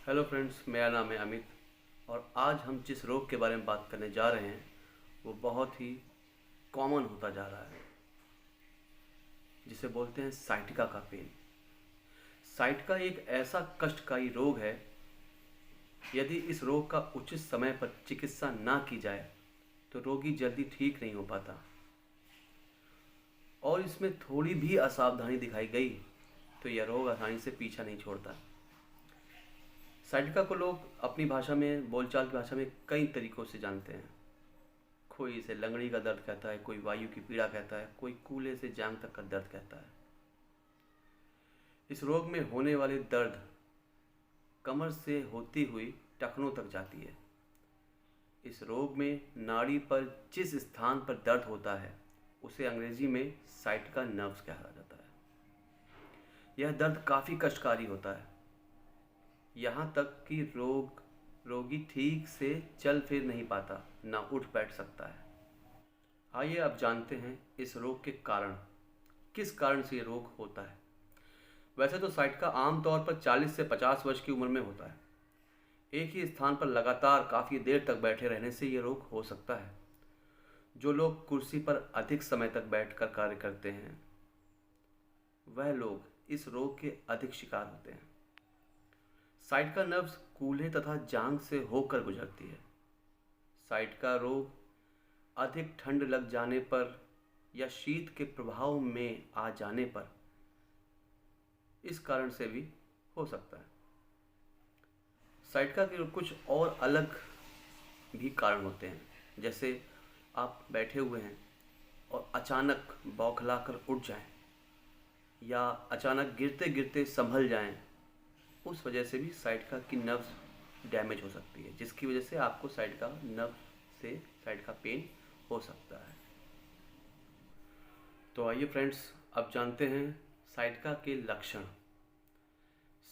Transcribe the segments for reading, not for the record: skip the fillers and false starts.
Hello friends, मेरा नाम है अमित और आज हम जिस रोग के बारे में बात करने जा रहे हैं वो बहुत ही कॉमन होता जा रहा है, जिसे बोलते हैं साइटिका का पेन। साइटिका एक ऐसा कष्टकारी रोग है, यदि इस रोग का उचित समय पर चिकित्सा ना की जाए तो रोगी जल्दी ठीक नहीं हो पाता और इसमें थोड़ी भी असावधानी दिखाई गई तो यह रोग आसानी से पीछा नहीं छोड़ता। साइटिका को लोग अपनी भाषा में, बोलचाल की भाषा में कई तरीक़ों से जानते हैं। कोई इसे लंगड़ी का दर्द कहता है, कोई वायु की पीड़ा कहता है, कोई कूल्हे से जांघ तक का दर्द कहता है। इस रोग में होने वाले दर्द कमर से होती हुई टखनों तक जाती है। इस रोग में नाड़ी पर जिस स्थान पर दर्द होता है उसे अंग्रेजी में साइटिका नर्व्स कहा जाता है। यह दर्द काफ़ी कष्टकारी होता है, यहाँ तक कि रोगी ठीक से चल फिर नहीं पाता, ना उठ बैठ सकता है। आइए अब जानते हैं इस रोग के कारण, किस कारण से ये रोग होता है। वैसे तो साइटिका आमतौर पर 40 से 50 वर्ष की उम्र में होता है। एक ही स्थान पर लगातार काफ़ी देर तक बैठे रहने से ये रोग हो सकता है। जो लोग कुर्सी पर अधिक समय तक बैठकर कार्य करते हैं वह लोग इस रोग के अधिक शिकार होते हैं। साइटिका नर्व्स कूल्हे तथा जांघ से होकर गुजरती है। साइटिका रोग अधिक ठंड लग जाने पर या शीत के प्रभाव में आ जाने पर इस कारण से भी हो सकता है। साइटिका के कुछ और अलग भी कारण होते हैं, जैसे आप बैठे हुए हैं और अचानक बौखलाकर उठ जाएं या अचानक गिरते गिरते संभल जाएं, उस वजह से भी साइटिका की नर्व्स डैमेज हो सकती है, जिसकी वजह से आपको साइटिका नर्व से साइटिका पेन हो सकता है। तो आइए फ्रेंड्स, अब जानते हैं साइटिका के लक्षण।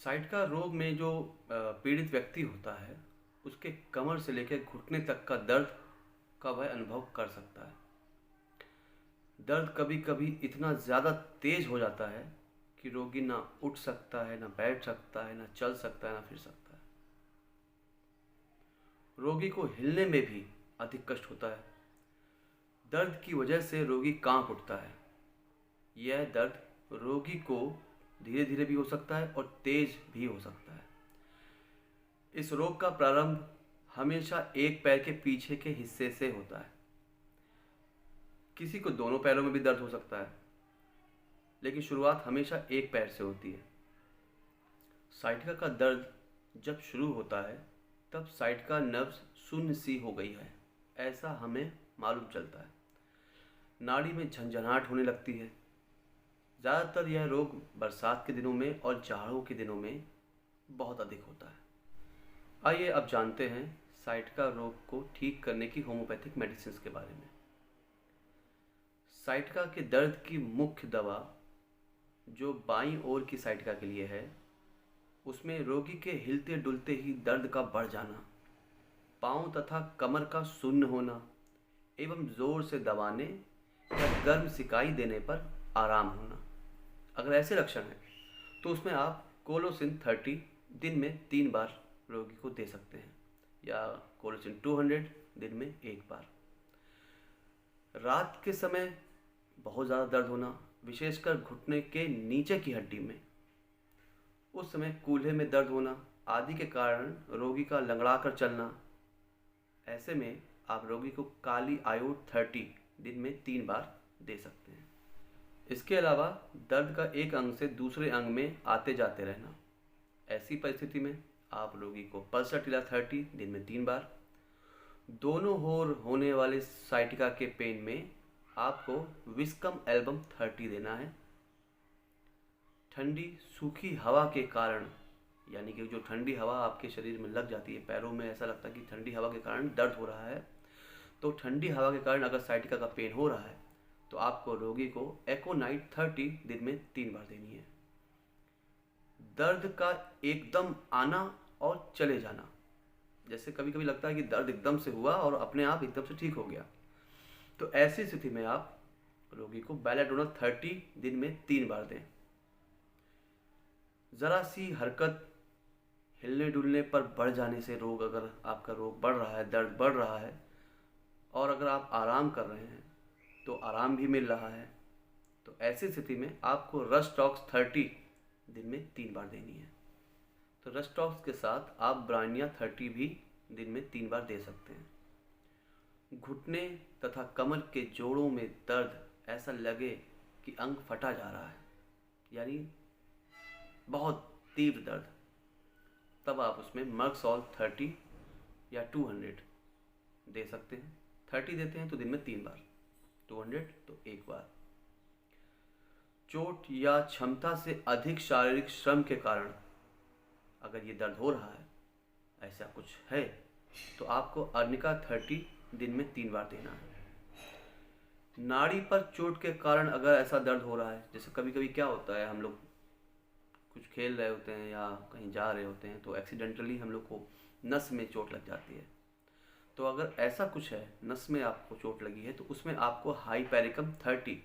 साइटिका रोग में जो पीड़ित व्यक्ति होता है उसके कमर से लेकर घुटने तक का दर्द का वह अनुभव कर सकता है। दर्द कभी कभी इतना ज़्यादा तेज हो जाता है कि रोगी ना उठ सकता है, ना बैठ सकता है, ना चल सकता है, ना फिर सकता है। रोगी को हिलने में भी अधिक कष्ट होता है। दर्द की वजह से रोगी कांप उठता है। यह दर्द रोगी को धीरे धीरे भी हो सकता है और तेज भी हो सकता है। इस रोग का प्रारंभ हमेशा एक पैर के पीछे के हिस्से से होता है। किसी को दोनों पैरों में भी दर्द हो सकता है, लेकिन शुरुआत हमेशा एक पैर से होती है। साइटिका का दर्द जब शुरू होता है तब साइटिका नर्व्स शून्य सी हो गई है, ऐसा हमें मालूम चलता है। नाड़ी में झंझनाहट होने लगती है। ज़्यादातर यह रोग बरसात के दिनों में और जाड़ों के दिनों में बहुत अधिक होता है। आइए अब जानते हैं साइटिका रोग को ठीक करने की होम्योपैथिक मेडिसिन के बारे में। साइटिका के दर्द की मुख्य दवा जो बाईं ओर की साइटिका के लिए है, उसमें रोगी के हिलते डुलते ही दर्द का बढ़ जाना, पाँव तथा कमर का शून्य होना एवं ज़ोर से दबाने या गर्म सिकाई देने पर आराम होना। अगर ऐसे लक्षण हैं तो उसमें आप कोलोसिन 30 दिन में 3 बार रोगी को दे सकते हैं या कोलोसिन 200 दिन में 1 बार। रात के समय बहुत ज़्यादा दर्द होना, विशेषकर घुटने के नीचे की हड्डी में, उस समय कूल्हे में दर्द होना आदि के कारण रोगी का लंगड़ा कर चलना, ऐसे में आप रोगी को काली आयोड 30 दिन में 3 बार दे सकते हैं। इसके अलावा दर्द का एक अंग से दूसरे अंग में आते जाते रहना, ऐसी परिस्थिति में आप रोगी को पल्साटिला 30 दिन में 3 बार। दोनों ओर होने वाले साइटिका के पेन में आपको विस्कम एल्बम 30 देना है। ठंडी सूखी हवा के कारण, यानी कि जो ठंडी हवा आपके शरीर में लग जाती है, पैरों में ऐसा लगता है कि ठंडी हवा के कारण दर्द हो रहा है, तो ठंडी हवा के कारण अगर साइटिका का पेन हो रहा है तो आपको रोगी को एकोनाइट 30 दिन में 3 बार देनी है। दर्द का एकदम आना और चले जाना, जैसे कभी कभी लगता है कि दर्द एकदम से हुआ और अपने आप एकदम से ठीक हो गया, तो ऐसी स्थिति में आप रोगी को बेलाडोना 30 दिन में 3 बार दें। ज़रा सी हरकत, हिलने डुलने पर बढ़ जाने से रोग, अगर आपका रोग बढ़ रहा है, दर्द बढ़ रहा है और अगर आप आराम कर रहे हैं तो आराम भी मिल रहा है, तो ऐसी स्थिति में आपको रस्टॉक्स 30 दिन में 3 बार देनी है। तो रस्टॉक्स के साथ आप ब्रानिया 30 भी दिन में 3 बार दे सकते हैं। घुटने तथा कमर के जोड़ों में दर्द, ऐसा लगे कि अंग फटा जा रहा है, यानी बहुत तीव्र दर्द, तब आप उसमें मर्कसॉल 30 या 200 दे सकते हैं। 30 देते हैं तो दिन में 3 बार, 200 तो 1 बार। चोट या क्षमता से अधिक शारीरिक श्रम के कारण अगर ये दर्द हो रहा है, ऐसा कुछ है, तो आपको अर्निका 30 दिन में 3 बार देना है। नाड़ी पर चोट के कारण अगर ऐसा दर्द हो रहा है, जैसे कभी कभी क्या होता है, हम लोग कुछ खेल रहे होते हैं या कहीं जा रहे होते हैं तो एक्सीडेंटली हम लोग को नस में चोट लग जाती है, तो अगर ऐसा कुछ है, नस में आपको चोट लगी है, तो उसमें आपको हाइपेरिकम 30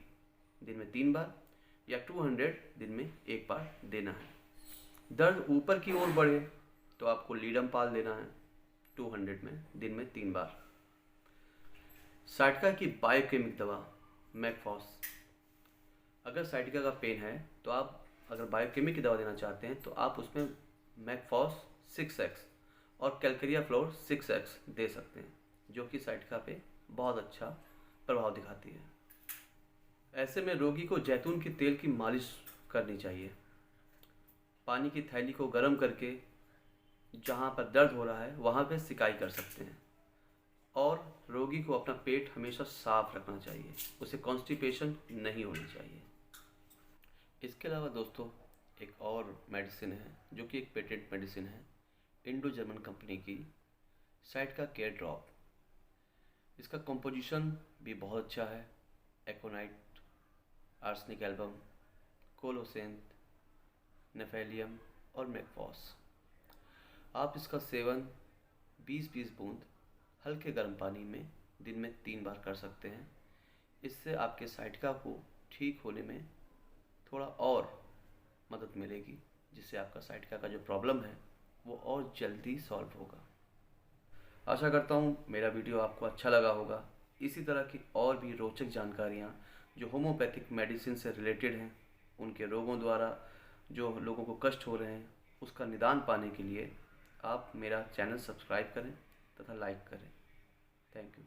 दिन में 3 बार या 200 दिन में 1 बार देना है। दर्द ऊपर की ओर बढ़े तो आपको लीडम पाल देना है 200 में दिन में 3 बार। साइटिका की बायोकेमिक दवा मैकफॉस, अगर साइटिका का पेन है तो आप अगर बायोकेमिक की दवा देना चाहते हैं तो आप उसमें मैकफॉस 6x और कैलकेरिया फ्लोर 6x दे सकते हैं, जो कि साइटिका पे बहुत अच्छा प्रभाव दिखाती है। ऐसे में रोगी को जैतून के तेल की मालिश करनी चाहिए। पानी की थैली को गर्म करके जहाँ पर दर्द हो रहा है वहाँ पे सिकाई कर सकते हैं, और रोगी को अपना पेट हमेशा साफ रखना चाहिए, उसे कॉन्स्टिपेशन नहीं होनी चाहिए। इसके अलावा दोस्तों एक और मेडिसिन है जो कि एक पेटेंट मेडिसिन है, इंडो जर्मन कंपनी की साइटिका केयर ड्रॉप। इसका कंपोजिशन भी बहुत अच्छा है, एकोनाइट, आर्सेनिक एल्बम, कोलोसेंथ, नेफेलियम और मैकफॉस। आप इसका सेवन 20-20 बूंद हल्के गर्म पानी में दिन में 3 बार कर सकते हैं। इससे आपके साइटिका को ठीक होने में थोड़ा और मदद मिलेगी, जिससे आपका साइटिका का जो प्रॉब्लम है वो और जल्दी सॉल्व होगा। आशा करता हूँ मेरा वीडियो आपको अच्छा लगा होगा। इसी तरह की और भी रोचक जानकारियाँ जो होम्योपैथिक मेडिसिन से रिलेटेड हैं, उनके रोगों द्वारा जो लोगों को कष्ट हो रहे हैं, उसका निदान पाने के लिए आप मेरा चैनल सब्सक्राइब करें तथा लाइक करें। Thank you.